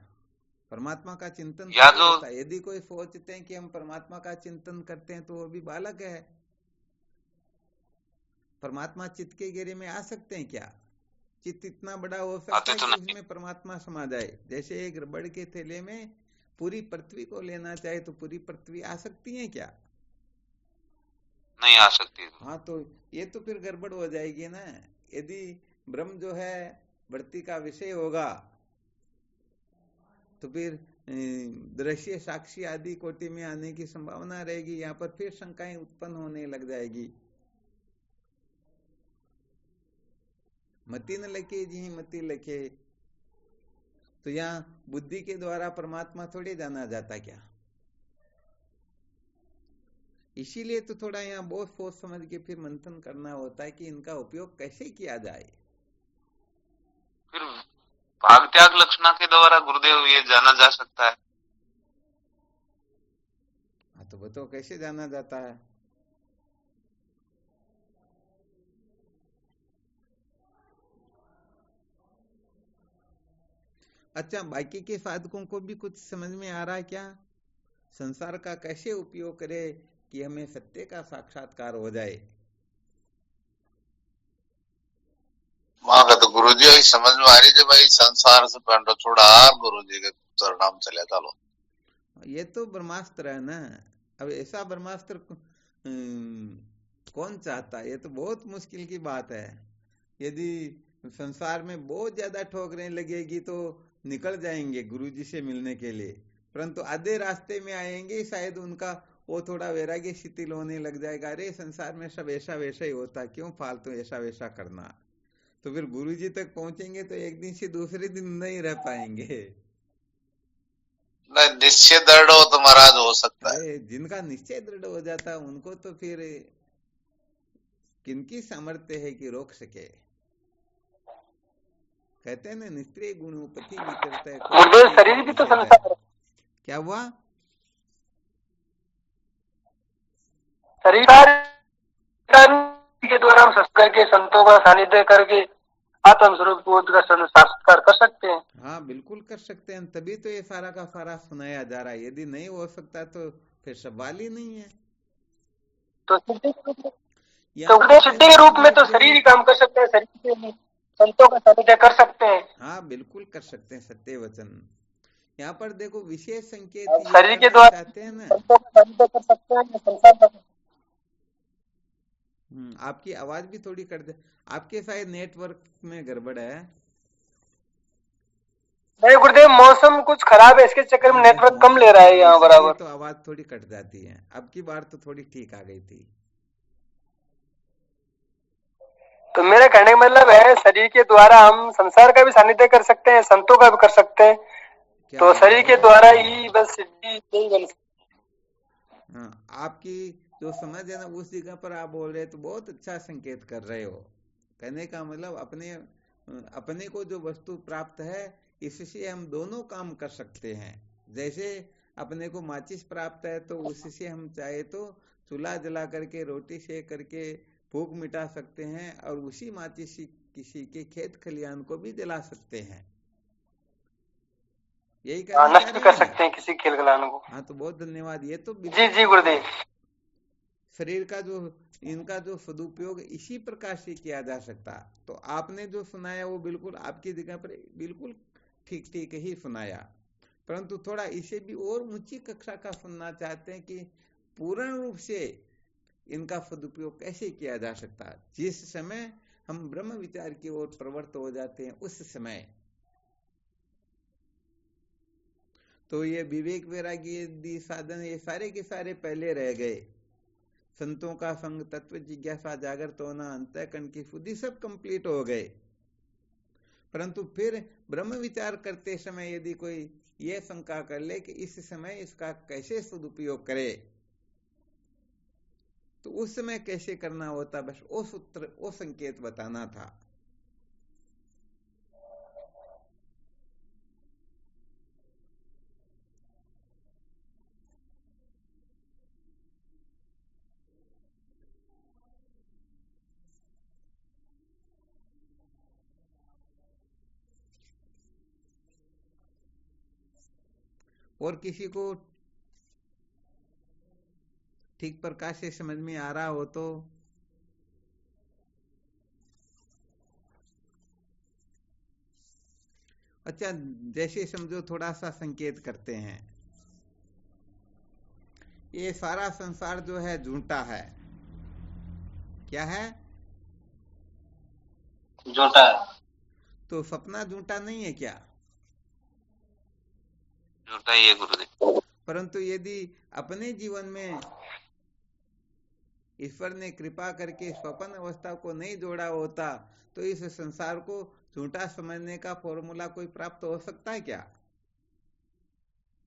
परमात्मा का चिंतन या जो होता है। यदि कोई सोचते हैं कि हम परमात्मा का चिंतन करते हैं तो वो भी बालक है। परमात्मा चित्त के घेरे में आ सकते हैं क्या? चित्त इतना बड़ा हो सकता है कि उसमें परमात्मा समा जाए। जैसे एक रबड़ के थैले में पूरी पृथ्वी को लेना चाहे तो पूरी पृथ्वी आ सकती है क्या? नहीं आ सकती। हाँ, तो ये तो फिर गड़बड़ हो जाएगी ना। यदि ब्रह्म जो है वृत्ति का विषय होगा तो फिर दृश्य साक्षी आदि कोटि में आने की संभावना रहेगी। यहाँ पर फिर शंकाएं उत्पन्न होने लग जाएगी। मति न लखे जी मति लखे, तो यहाँ बुद्धि के द्वारा परमात्मा थोड़े जाना जाता क्या? इसीलिए तो थोड़ा यहाँ बहुत सोच समझ के फिर मंथन करना होता है कि इनका उपयोग कैसे किया जाए। फिर भाग त्याग लक्षणा के द्वारा गुरुदेव ये जाना जा सकता है। हाँ, तो बताओ कैसे जाना जाता है? अच्छा, बाकी के साधकों को भी कुछ समझ में आ रहा है क्या? संसार का कैसे उपयोग करे कि हमें सत्य का साक्षात्कार हो जाए। वहां का तो गुरु जी वही समझ में आ रही है भाई, संसार से पंडो छोड़ा गुरु जी के चरणाम चले चलो। ये तो ब्रह्मास्त्र है ना। अब ऐसा ब्रह्मास्त्र कौन चाहता है? ये तो बहुत मुश्किल की बात है। यदि संसार में बहुत ज्यादा ठोकरें लगेगी तो निकल जाएंगे गुरुजी से मिलने के लिए, परंतु आधे रास्ते में आएंगे शायद उनका वो थोड़ा वैराग्य शिथिल होने लग जाएगा। अरे संसार में सब ऐसा वैसा ही होता, क्यों फालतू ऐसा वैसा करना। तो फिर गुरुजी तक पहुंचेंगे तो एक दिन से दूसरे दिन नहीं रह पाएंगे। नहीं, निश्चय दृढ़ हो तो महाराज हो सकता है। अरे जिनका निश्चय दृढ़ हो जाता है उनको तो फिर किनकी सामर्थ्य है कि रोक सके। कहते हैं ना, निष्क्रिय गुणोपति भी करता है, कोई गुरुदेव किसी शरीर को भी तो निषेध है। संसार है। क्या हुआ? शरीर के द्वारा हम संस्कार के संतों का सानिध्य करके आत्म स्वरूप बोध का साक्षात्कार कर सकते हैं। हाँ बिल्कुल कर सकते हैं, तभी तो ये सारा का सारा सुनाया जा रहा है। यदि नहीं हो सकता तो फिर सवाल ही नहीं है। तो सिद्धि यहाँ पर तो सिद्धि के रूप में तो कहते शरीर ही हैं, काम कर सकते हैं, शरीर के संतों का सानिध्य कर सकते हैं। हाँ बिल्कुल कर सकते हैं, सत्य वचन। यहाँ पर देखो विशेष संकेत और ये शरीर के करना द्वारा चाहते हैं ना। संतों का सानिध्य कर सकते हैं, संसार का। आपकी आवाज भी थोड़ी कट दे, आपके शायद नेटवर्क में गड़बड़ है। नहीं गुरुदेव, मौसम कुछ खराब है, इसके चक्कर में हाँ बस नेटवर्क कम ले मौसम रहा है खराब, यहाँ इसीलिए बराबर। तो आवाज थोड़ी कट जाती है। अब की बार तो थोड़ी ठीक आ गई थी। तो मेरा कहने का मतलब है, शरीर के द्वारा हम संसार का भी सानिध्य कर सकते हैं, संतों का भी कर सकते हैं। क्या तो बात शरीर के है। द्वारा ही बस सिद्धि नहीं बन सकती। हाँ, आपकी जो समझ है ना उस जगह पर आप बोल रहे हैं तो बहुत अच्छा संकेत कर रहे हो। कहने का मतलब अपने को जो वस्तु प्राप्त है इससे हम दोनों काम कर सकते हैं। जैसे अपने को माचिस प्राप्त है तो उससे हम चाहे तो चूल्हा जला करके रोटी सेक करके भूख मिटा सकते हैं, और उसी माचिस किसी के खेत खलियान को भी जला सकते हैं। यही कहना चाह नष्ट रहे कर हैं ना? सकते हैं किसी खेल खिलाने को। हाँ तो बहुत धन्यवाद। ये तो जी बिल्कुल जी सही है। गुरुदेव। शरीर का जो इनका जो सदुपयोग इसी प्रकार से किया जा सकता। तो आपने जो सुनाया वो बिल्कुल आपकी जगह पर बिल्कुल ठीक ठीक ही सुनाया, परंतु थोड़ा इसे भी और ऊंची कक्षा का सुनना चाहते हैं कि पूर्ण रूप से इनका सदुपयोग कैसे किया जा सकता है। जिस समय हम ब्रह्म विचार की ओर प्रवृत्त हो जाते हैं उस समय तो ये विवेक वैराग्य साधन ये सारे के सारे पहले रह गए। संतों का संग, तत्व जिज्ञासा, जागृत होना, अंतःकरण की शुद्धि सब कंप्लीट हो गए। परंतु फिर ब्रह्म विचार करते समय यदि कोई ये शंका कर ले कि इस समय इसका कैसे सदुपयोग करे, तो उस समय कैसे करना होता, बस वो सूत्र वो संकेत बताना था। और किसी को ठीक प्रकार से समझ में आ रहा हो तो अच्छा, जैसे समझो थोड़ा सा संकेत करते हैं, ये सारा संसार जो है झूठा है। क्या है? झूठा है। तो सपना झूठा नहीं है क्या? झूठा ही है गुरुदेव। परंतु यदि अपने जीवन में ईश्वर ने कृपा करके स्वप्न अवस्था को नहीं जोड़ा होता तो इस संसार को झूठा समझने का फॉर्मूला कोई प्राप्त हो सकता है क्या?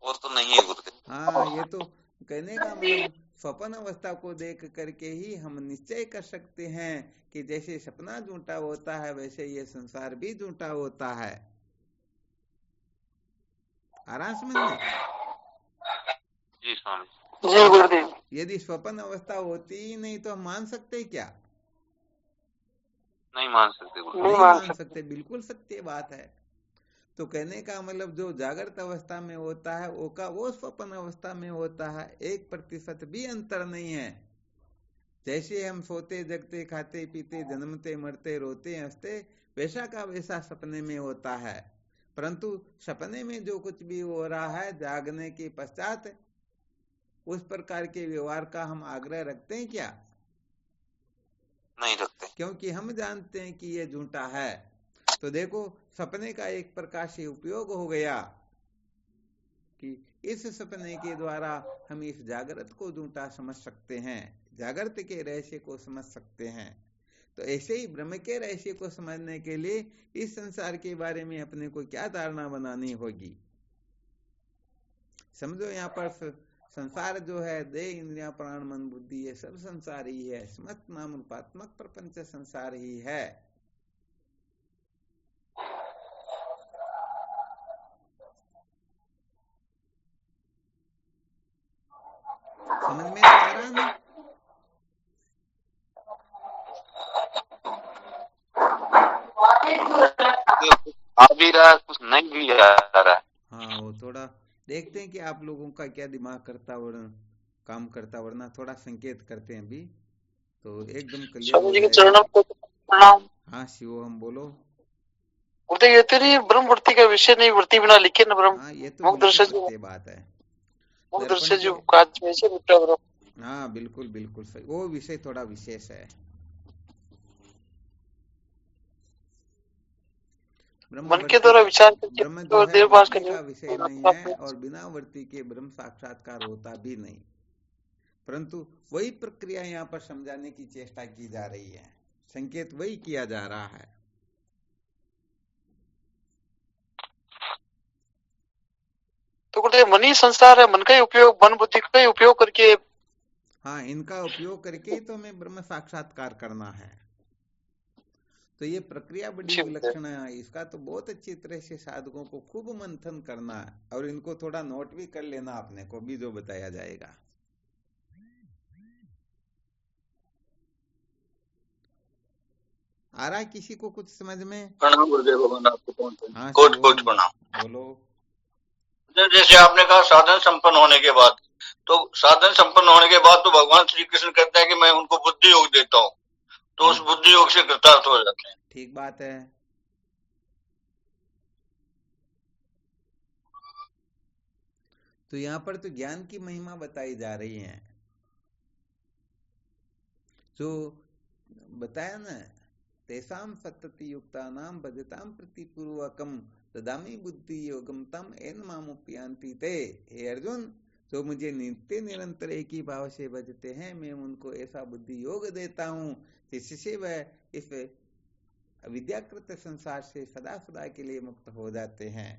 और तो नहीं है गुरुदेव। हाँ, ये तो कहने का मतलब स्वप्न अवस्था को देख करके ही हम निश्चय कर सकते हैं कि जैसे सपना झूठा होता है वैसे ये संसार भी झूठा होता है। आराम समझ में? जी स्वामी। जी गुरुदेव। यदि स्वप्न अवस्था होती ही नहीं तो हम मान सकते क्या? नहीं मान सकते गुरुदेव। नहीं मान सकते, बिल्कुल सत्य बात है। तो कहने का मतलब जो जागृत अवस्था में होता है वो स्वप्न अवस्था में होता है, 1% भी अंतर नहीं है। जैसे हम सोते जगते खाते पीते जन्मते मरते रोते हंसते वैसा का वैसा सपने में होता है, परंतु सपने में जो कुछ भी हो रहा है जागने के पश्चात उस प्रकार के व्यवहार का हम आग्रह रखते हैं क्या? नहीं रखते, क्योंकि हम जानते हैं कि ये झूठा है। तो देखो सपने का एक प्रकार से उपयोग हो गया कि इस सपने के द्वारा हम इस जागृत को झूठा समझ सकते हैं, जागृत के रहस्य को समझ सकते हैं। तो ऐसे ही ब्रह्म के रहस्य को समझने के लिए इस संसार के बारे में अपने को क्या धारणा बनानी होगी? समझो यहाँ पर संसार जो है देह इंद्रिया प्राण मन बुद्धि ये सब संसार ही है, समस्त नाम रूपात्मक प्रपंच संसार ही है। समझ में तो आ रहा ना? आ भी रहा है कुछ नहीं भी आ रहा है। हाँ वो थोड़ा देखते हैं कि आप लोगों का क्या दिमाग करता काम करता, वरना थोड़ा संकेत करते हैं अभी तो एकदम क्लियर हो जाएगा। हाँ शिव हम बोलो। ये तेरी ब्रह्म वृत्ति का विषय नहीं, वृत्ति बिना लिखे न ब्रह्म। हाँ ये तो बिल्कुल सत्य बात है। दर्शन जो काज में से ब्रह्म। हाँ बिल्कुल बिल्कुल सही, वो विषय थोड़ा विशेष है। मन के द्वारा विचार ब्रह्म जो है वृत्ति का विषय नहीं है और बिना वृत्ति के ब्रह्म साक्षात्कार होता भी नहीं, परंतु वही प्रक्रिया यहाँ पर समझाने की चेष्टा की जा रही है, संकेत वही किया जा रहा है। तो गुरुदेव मन ही संसार है, मन का ही उपयोग, मन बुद्धि का ही उपयोग करके, हाँ इनका उपयोग करके ही तो हमें ब्रह्म साक्षात्कार करना है। तो ये प्रक्रिया बड़ी विलक्षण है, इसका तो बहुत अच्छी तरह से साधकों को खूब मंथन करना है और इनको थोड़ा नोट भी कर लेना अपने को भी जो बताया जाएगा। आ रहा है किसी को कुछ समझ में? प्रणाम गुरुदेव भगवान आपको। हाँ कोट कोट प्रणाम। बोलो। जैसे आपने कहा साधन संपन्न होने के बाद, तो साधन संपन्न होने के बाद तो भगवान श्री कृष्ण कहते हैं कि मैं उनको बुद्धि योग देता हूँ, तो उस बुद्धि योग से कृतार्थ हो जाते हैं। ठीक बात है। तो यहाँ पर तो ज्ञान की महिमा बताई जा रही है, जो बताया ना, तेसाम सतति युक्ता नाम भजताम प्रतिपूर्वकम ददामी बुद्धि योगम तम एन मामुपयांति ते। हे अर्जुन, जो मुझे नित्य निरंतर एक ही भाव से भजते हैं मैं उनको ऐसा बुद्धि योग देता हूँ जिससे वह इस अविद्याकृत संसार से सदा सदा के लिए मुक्त हो जाते हैं।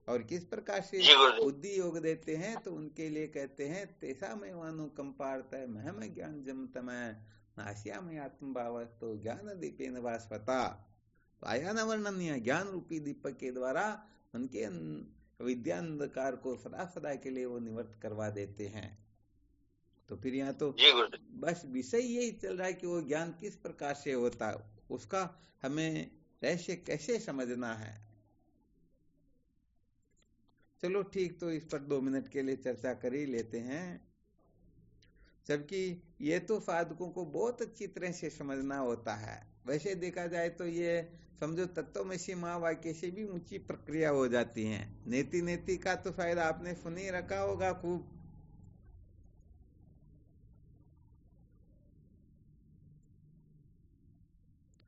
और किस प्रकार से बुद्धि योग देते हैं तो उनके लिए कहते हैं तेसा में वानु कंपार्थ महम ज्ञान जमतमय नाश्या में आत्म भावस्तो ज्ञान दीपेन वास्वता। तो आया न वर्णनीय ज्ञान रूपी दीपक के द्वारा उनके विद्या अंधकार को सदा सदा के लिए वो निवृत्त करवा देते हैं। तो फिर यहाँ तो बस विषय यही चल रहा है कि वो ज्ञान किस प्रकार से होता है, उसका हमें रहस्य कैसे समझना है। चलो ठीक, तो इस पर 2 मिनट के लिए चर्चा कर ही लेते हैं, जबकि ये तो साधकों को बहुत अच्छी तरह से समझना होता है। वैसे देखा जाए तो ये समझो तत्वमसि महावाक्य से भी ऊंची प्रक्रिया हो जाती है। नेति नेति का तो शायद आपने सुन ही रखा होगा खूब।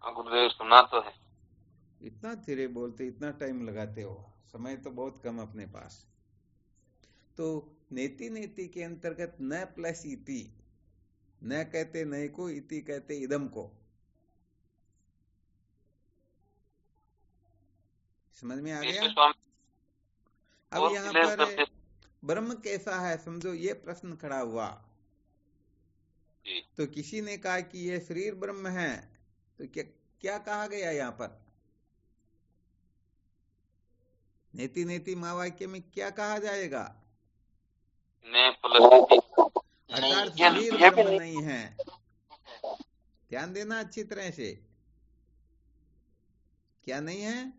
गुरुदेव सुना तो है। इतना धीरे बोलते, इतना टाइम लगाते हो, समय तो बहुत कम अपने पास। तो नेति नेति के अंतर्गत न प्लस इति, न कहते नए को, इति कहते इदम को। समझ में आ गया? अब यहाँ पर ब्रह्म कैसा है समझो, ये प्रश्न खड़ा हुआ। तो किसी ने कहा कि ये शरीर ब्रह्म है, तो क्या कहा गया यहाँ पर? नेति नेति महावाक्य में क्या कहा जाएगा? अर्थात शरीर ब्रह्म नहीं है। ध्यान देना अच्छी तरह से, क्या नहीं है?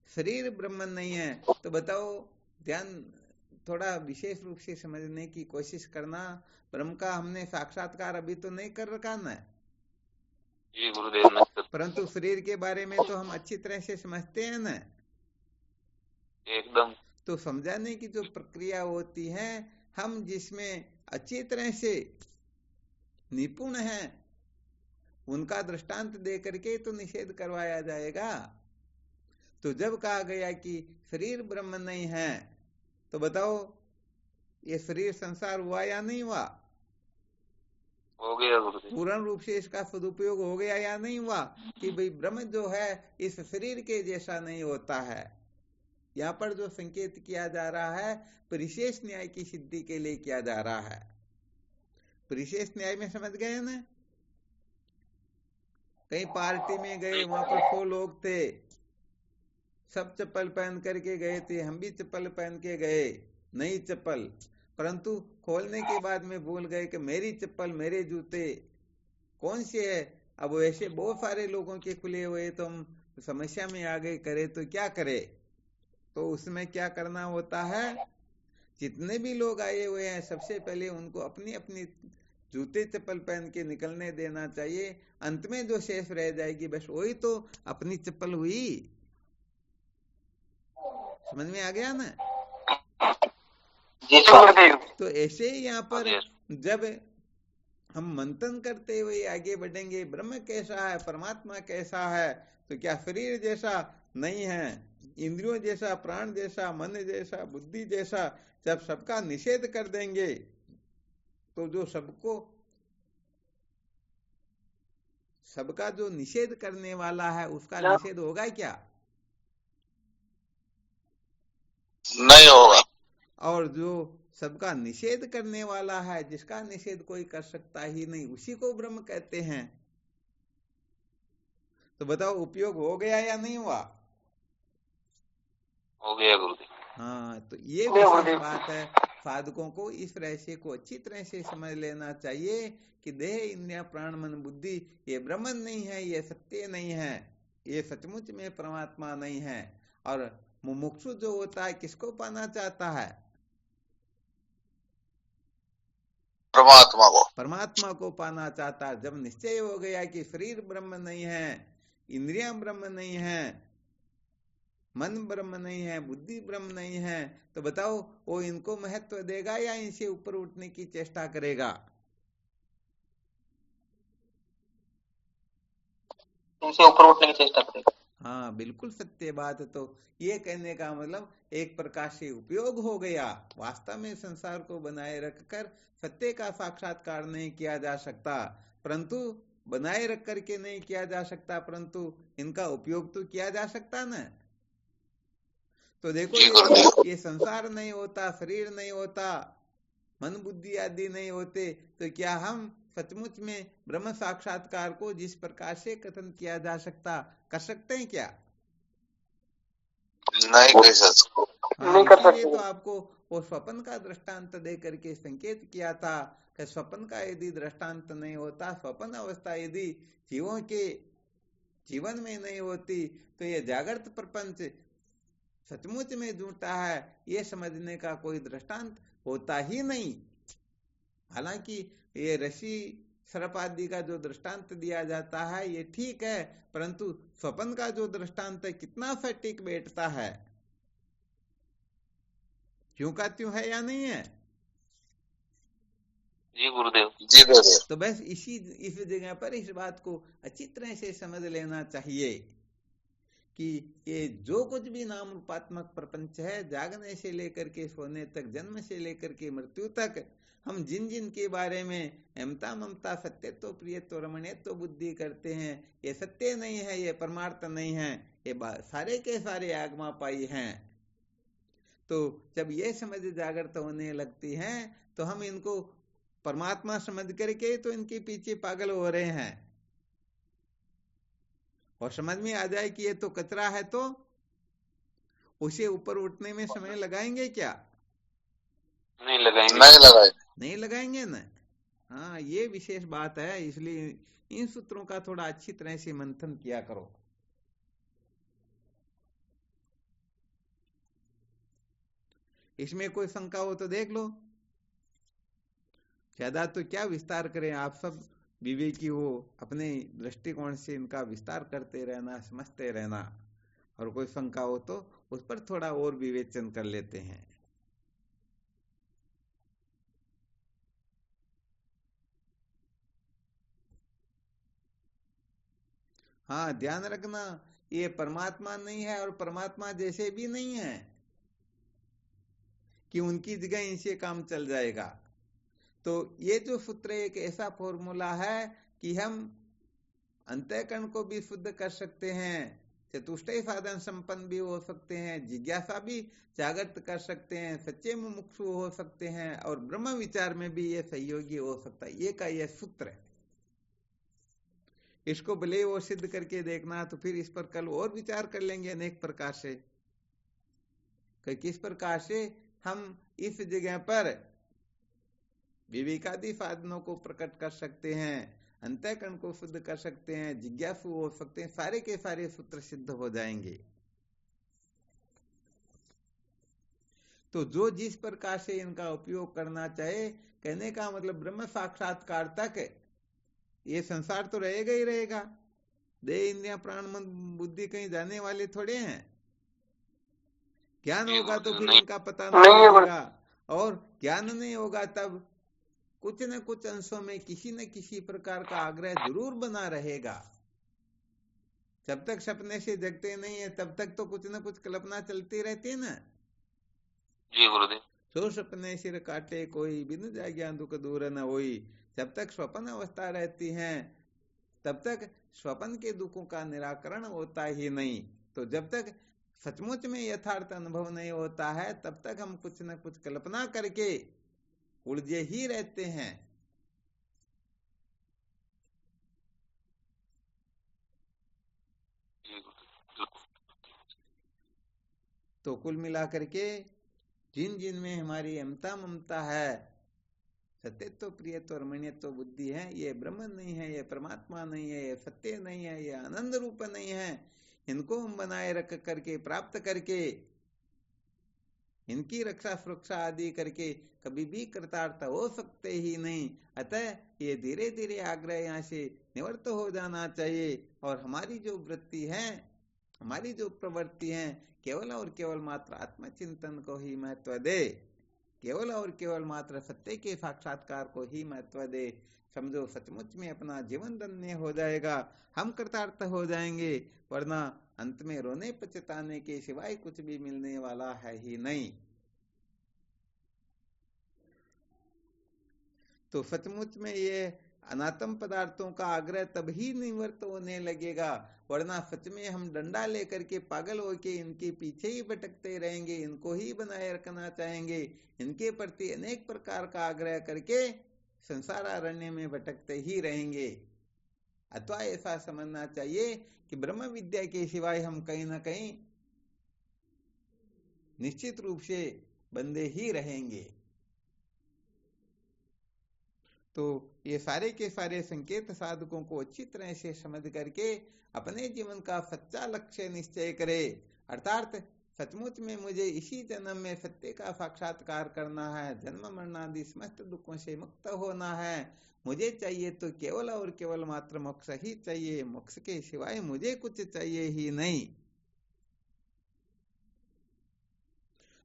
शरीर ब्रह्म नहीं है। तो बताओ, ध्यान थोड़ा विशेष रूप से समझने की कोशिश करना। ब्रह्म का हमने साक्षात्कार अभी तो नहीं कर रखा ना, जी गुरुदेव नमस्कार। परंतु शरीर के बारे में तो हम अच्छी तरह से समझते हैं ना। एकदम। तो समझाने की जो प्रक्रिया होती है, हम जिसमें अच्छी तरह से निपुण हैं, उनका दृष्टांत दे करके तो निषेध करवाया जाएगा। तो जब कहा गया कि शरीर ब्रह्म नहीं है, तो बताओ ये शरीर संसार हुआ या नहीं हुआ? हो गया गुरुदेव। पूर्ण रूप से इसका सदुपयोग हो गया या नहीं हुआ? कि भाई ब्रह्म जो है इस शरीर के जैसा नहीं होता है। यहाँ पर जो संकेत किया जा रहा है परिशेष न्याय की सिद्धि के लिए किया जा रहा है। परिशेष न्याय में समझ गए ना? कहीं पार्टी में गए, वहां पर 100 लोग थे, सब चप्पल पहन करके गए थे, हम भी चप्पल पहन के गए, नई चप्पल, परंतु खोलने के बाद में भूल गए कि मेरी चप्पल मेरे जूते कौन से है। अब वैसे बहुत सारे लोगों के खुले हुए, तो हम समस्या में आ गए, करे तो क्या करे। तो उसमें क्या करना होता है, जितने भी लोग आए हुए हैं सबसे पहले उनको अपनी अपनी जूते चप्पल पहन के निकलने देना चाहिए। अंत में जो शेष रह जाएगी बस वही तो अपनी चप्पल हुई। समझ में आ गया ना? जी गुरुदेव। तो ऐसे ही यहाँ पर जब हम मंथन करते हुए आगे बढ़ेंगे, ब्रह्म कैसा है, परमात्मा कैसा है, तो क्या शरीर जैसा नहीं है, इंद्रियों जैसा, प्राण जैसा, मन जैसा, बुद्धि जैसा, जब सबका निषेध कर देंगे तो जो सबका जो निषेध करने वाला है उसका निषेध होगा क्या? नहीं होगा। और जो सबका निषेध करने वाला है, जिसका निषेध कोई कर सकता ही नहीं, उसी को ब्रह्म कहते हैं। तो बताओ उपयोग हो गया या नहीं हुआ? हो गया गुरुदेव। हाँ, तो ये विशेष बात है। साधकों को इस रहस्य को अच्छी तरह से समझ लेना चाहिए कि देह, इंद्रिय, प्राण, मन, बुद्धि ये ब्रह्म नहीं है, ये सत्य नहीं है, ये सचमुच में परमात्मा नहीं है। और मुमुक्षु जो होता है किसको पाना चाहता है? परमात्मा को पाना चाहता है। जब निश्चय हो गया कि शरीर ब्रह्म नहीं है, इंद्रियां ब्रह्म नहीं है, मन ब्रह्म नहीं है, बुद्धि ब्रह्म नहीं है, तो बताओ वो इनको महत्व देगा या इनसे ऊपर उठने की चेष्टा करेगा? इनसे ऊपर उठने की चेष्टा करेगा। हाँ, बिल्कुल सत्य बात है। तो ये कहने का मतलब एक प्रकार से उपयोग हो गया। वास्तव में संसार को बनाए रखकर सत्य का साक्षात्कार नहीं किया जा सकता, परंतु बनाए रख करके नहीं किया जा सकता, परंतु इनका उपयोग तो किया जा सकता ना। तो देखो ये संसार नहीं होता, शरीर नहीं होता, मन बुद्धि आदि नहीं होते, तो क्या हम सचमुच में ब्रह्म साक्षात्कार को जिस प्रकार से कथन किया जा सकता कर सकते हैं क्या? नहीं कर सकते। तो आपको वो स्वप्न का दृष्टांत दे करके संकेत किया था कि स्वप्न का यदि दृष्टांत नहीं होता, स्वप्न अवस्था यदि जीवों के जीवन में नहीं होती, तो ये जागृत प्रपंच सचमुच में झूठा है ये समझने का कोई दृष्टांत होता ही नहीं। हालांकि ये ऋषि सर्प आदि का जो दृष्टांत दिया जाता है ये ठीक है, परंतु स्वप्न का जो दृष्टांत है कितना सटीक बैठता है, क्यों का त्यों है या नहीं है? जी गुरुदेव। जी गुरुदेव। तो बस इस जगह पर इस बात को अच्छी तरह से समझ लेना चाहिए कि ये जो कुछ भी नाम रूपात्मक प्रपंच है, जागने से लेकर के सोने तक, जन्म से लेकर के मृत्यु तक, हम जिन जिन के बारे में अहमता ममता सत्यत्व प्रियत्व रमणीयत्व बुद्धि करते हैं, ये सत्य नहीं है, ये परमार्थ नहीं है, ये सारे के सारे आगमा पाई हैं। तो जब ये समझ जागृत होने लगती हैं तो हम इनको परमात्मा समझ करके तो इनके पीछे पागल हो रहे हैं। और समझ में आ जाए कि ये तो कचरा है, तो उसे ऊपर उठने में समय लगाएंगे क्या? नहीं लगाएंगे। नहीं लगाएंगे ना। हाँ, ये विशेष बात है, इसलिए इन सूत्रों का थोड़ा अच्छी तरह से मंथन किया करो। इसमें कोई शंका हो तो देख लो। ज्यादा तो क्या विस्तार करें, आप सब विवेकी हो, अपने दृष्टिकोण से इनका विस्तार करते रहना, समझते रहना, और कोई शंका हो तो उस पर थोड़ा और विवेचन कर लेते हैं। हाँ, ध्यान रखना, ये परमात्मा नहीं है और परमात्मा जैसे भी नहीं है कि उनकी जगह इनसे काम चल जाएगा। तो ये जो सूत्र एक ऐसा फॉर्मूला है कि हम अंतःकरण को भी शुद्ध कर सकते हैं, चतुष्टय साधन संपन्न भी हो सकते हैं, जिज्ञासा भी जागृत कर सकते हैं, सच्चे मुमुक्षु हो सकते हैं, और ब्रह्म विचार में भी ये सहयोगी हो सकता है। ये का ये सूत्र है। इसको भले वो सिद्ध करके देखना, तो फिर इस पर कल और विचार कर लेंगे अनेक प्रकार से कि किस प्रकार से हम इस जगह पर विवेकादि साधनों को प्रकट कर सकते हैं, अंतःकरण को शुद्ध कर सकते हैं, जिज्ञासु हो सकते हैं। सारे के सारे सूत्र सिद्ध हो जाएंगे। तो जो जिस प्रकार से इनका उपयोग करना चाहे, कहने का मतलब ब्रह्म साक्षात्कार तक ये संसार तो रहेगा ही रहेगा। देह इंद्रियां प्राण मन बुद्धि कहीं जाने वाले थोड़े हैं। ज्ञान होगा तो फिर इनका पता नहीं लगेगा, और ज्ञान नहीं होगा तब कुछ न कुछ अंशों में किसी न किसी प्रकार का आग्रह जरूर बना रहेगा। जब तक सपने से जगते नहीं है तब तक तो कुछ न कुछ कल्पना चलती रहती है ना। जी गुरुदेव। सो सपने सिर काटे कोई, बिनु जाग्या दुख दूर न होई। जब तक स्वप्न अवस्था रहती है तब तक स्वप्न के दुखों का निराकरण होता ही नहीं। तो जब तक सचमुच में यथार्थ अनुभव नहीं होता है तब तक हम कुछ न कुछ कल्पना करके उलझे ही रहते हैं। तो कुल मिलाकर के जिन जिन में हमारी अमता ममता है, सत्यत्व प्रियत्व और मण्यत्व बुद्धि है, ये ब्रह्म नहीं है, ये परमात्मा नहीं है, ये सत्य नहीं है, ये आनंद रूप नहीं है, इनको हम बनाए रख करके प्राप्त करके इनकी रक्षा सुरक्षा आदि करके कभी भी कृतार्थ हो सकते ही नहीं। अतः ये धीरे धीरे आग्रह यहाँ से निवृत्त हो जाना चाहिए, और हमारी जो वृत्ति है, हमारी जो प्रवृत्ति है, केवल और केवल मात्र आत्मचिंतन को ही महत्व दे, केवल और केवल मात्र सत्य के साक्षात्कार को ही महत्व दे। समझो सचमुच में अपना जीवन धन्य हो जाएगा, हम कृतार्थ हो जाएंगे, वरना अंत में रोने पछताने के सिवाय कुछ भी मिलने वाला है ही नहीं। तो सचमुच में ये अनात्म पदार्थों का आग्रह तभी निवृत्त होने लगेगा, वरना सच में हम डंडा लेकर के पागल होके इनके पीछे ही भटकते रहेंगे, इनको ही बनाए रखना चाहेंगे, इनके प्रति अनेक प्रकार का आग्रह करके संसार अरण्य में भटकते ही रहेंगे। अथवा ऐसा समझना चाहिए कि ब्रह्म विद्या के सिवाय हम कहीं ना कहीं निश्चित रूप से बंधे ही रहेंगे। तो ये सारे के सारे संकेत साधकों को अच्छी तरह से समझ करके अपने जीवन का सच्चा लक्ष्य निश्चय करे, अर्थात सचमुच में मुझे इसी जन्म में सत्य का साक्षात्कार करना है, जन्म मरणादि समस्त दुखों से मुक्त होना है, मुझे चाहिए तो केवल और केवल मात्र मोक्ष ही चाहिए, मोक्ष के सिवाय मुझे कुछ चाहिए ही नहीं।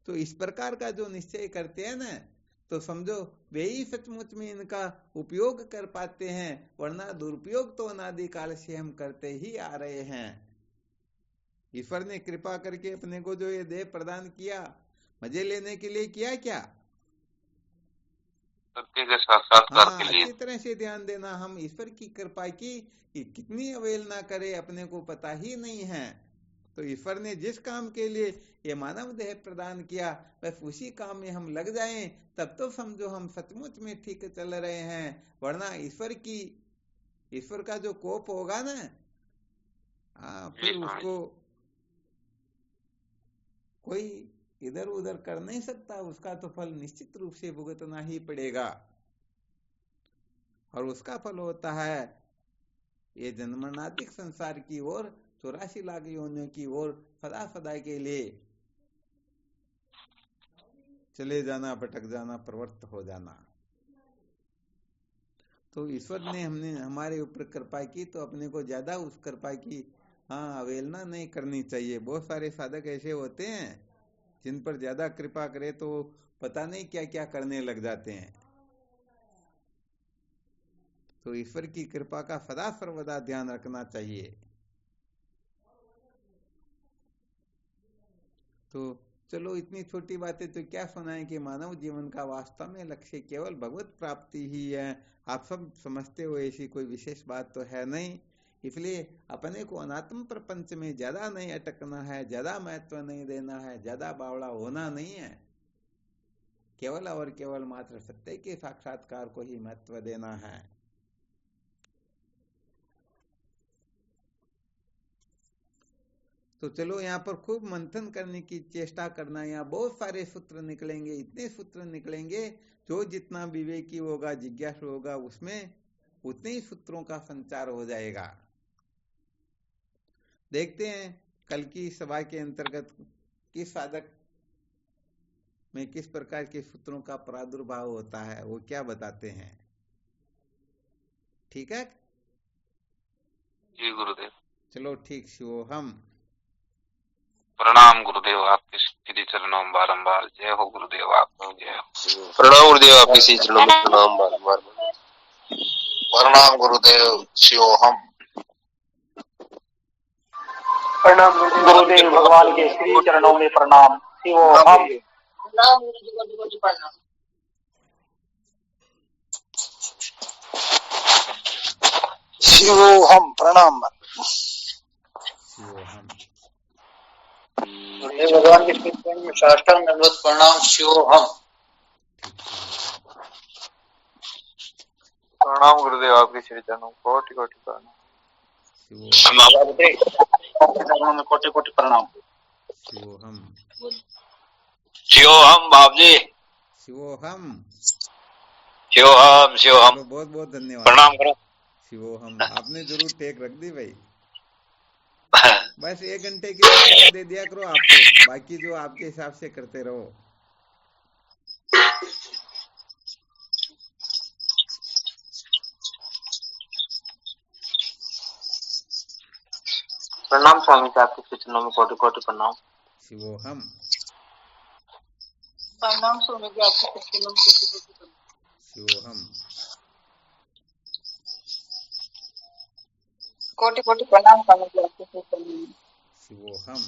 तो इस प्रकार का जो निश्चय करते हैं ना, तो समझो वे ही सचमुच में इनका उपयोग कर पाते हैं, वरना दुरुपयोग तो अनादि काल से हम करते ही आ रहे हैं। ईश्वर ने कृपा करके अपने को जो ये देह प्रदान किया, मजे लेने के लिए किया क्या? सत्य के साक्षात्कार के लिए। अच्छी तरह से ध्यान देना, हम ईश्वर की कृपा की कि कितनी अवहेलना करे अपने को पता ही नहीं है। तो ईश्वर ने जिस काम के लिए ये मानव देह प्रदान किया, बस उसी काम में हम लग जाएं, तब तो समझो हम सचमुच में ठीक चल रहे हैं। वरना ईश्वर का जो कोप होगा ना, फिर उसको कोई इधर उधर कर नहीं सकता, उसका तो फल निश्चित रूप से भुगतना ही पड़ेगा। और उसका फल होता है ये जन्मनादिक संसार की ओर, 84 लाख योनियों की ओर सदा सदा के लिए चले जाना, भटक जाना, प्रवृत्त हो जाना। तो ईश्वर ने हमने हमारे ऊपर कृपा की तो अपने को ज्यादा उस कृपा की अवहेलना नहीं करनी चाहिए। बहुत सारे साधक ऐसे होते हैं जिन पर ज्यादा कृपा करे तो पता नहीं क्या क्या करने लग जाते हैं। तो ईश्वर की कृपा का सदा सर्वदा ध्यान रखना चाहिए। तो चलो, इतनी छोटी बातें तो क्या सुनाएं कि मानव जीवन का वास्तव में लक्ष्य केवल भगवत प्राप्ति ही है। आप सब समझते हो ऐसी कोई विशेष बात तो है नहीं। इसलिए अपने को अनात्म प्रपंच में ज्यादा नहीं अटकना है, ज्यादा महत्व नहीं देना है, ज्यादा बावड़ा होना नहीं है। केवल और केवल मात्र सत्य के साक्षात्कार को ही महत्व देना है। तो चलो, यहाँ पर खूब मंथन करने की चेष्टा करना। यहाँ बहुत सारे सूत्र निकलेंगे, इतने सूत्र निकलेंगे। जो जितना विवेकी होगा, जिज्ञासु होगा, उसमें उतने ही सूत्रों का संचार हो जाएगा। देखते हैं कल की सभा के अंतर्गत किस साधक में किस प्रकार के सूत्रों का प्रादुर्भाव होता है, वो क्या बताते हैं। ठीक है जी गुरुदेव। चलो ठीक, शिवोहम। प्रणाम गुरुदेव, आपके श्री चरणों में बारंबार जय हो गुरुदेव, आपको जय हो। प्रणाम गुरुदेव, आपके श्री चरणों में प्रणाम बारंबार। प्रणाम गुरुदेव, शिवोहम। प्रणाम गुरुदेव, भगवान के श्री चरणों में प्रणाम। शिवोहम। शिवोहम। प्रणाम। शिवोहम। भगवान के श्री चरणों में साष्टांग दंडवत प्रणाम। शिवोहम। प्रणाम गुरुदेव, आपके श्री चरणों में कोटि कोटि प्रणाम। चरणों में कोटि कोटि प्रणाम। शिवोहम। शिवोहम बाप जी। शिवोहम। शिवोहम। शिवोहम। बहुत बहुत धन्यवाद। प्रणाम करो। शिवोहम आपने जरूर टेक रख दी भाई। बस 1 घंटे के लिए समय दे दिया करो आपको, बाकी जो आपके हिसाब से करते रहो। प्रणाम स्वामी जी, आपके श्री चरणों में कोटि कोटि प्रणाम। शिवोहम। प्रणाम स्वामी जी, आपके श्री चरणों में कोटि कोटि प्रणाम। शिवोहम। कोटि कोटि प्रणाम स्वामी जी, आपके श्री चरणों में। शिवोहम।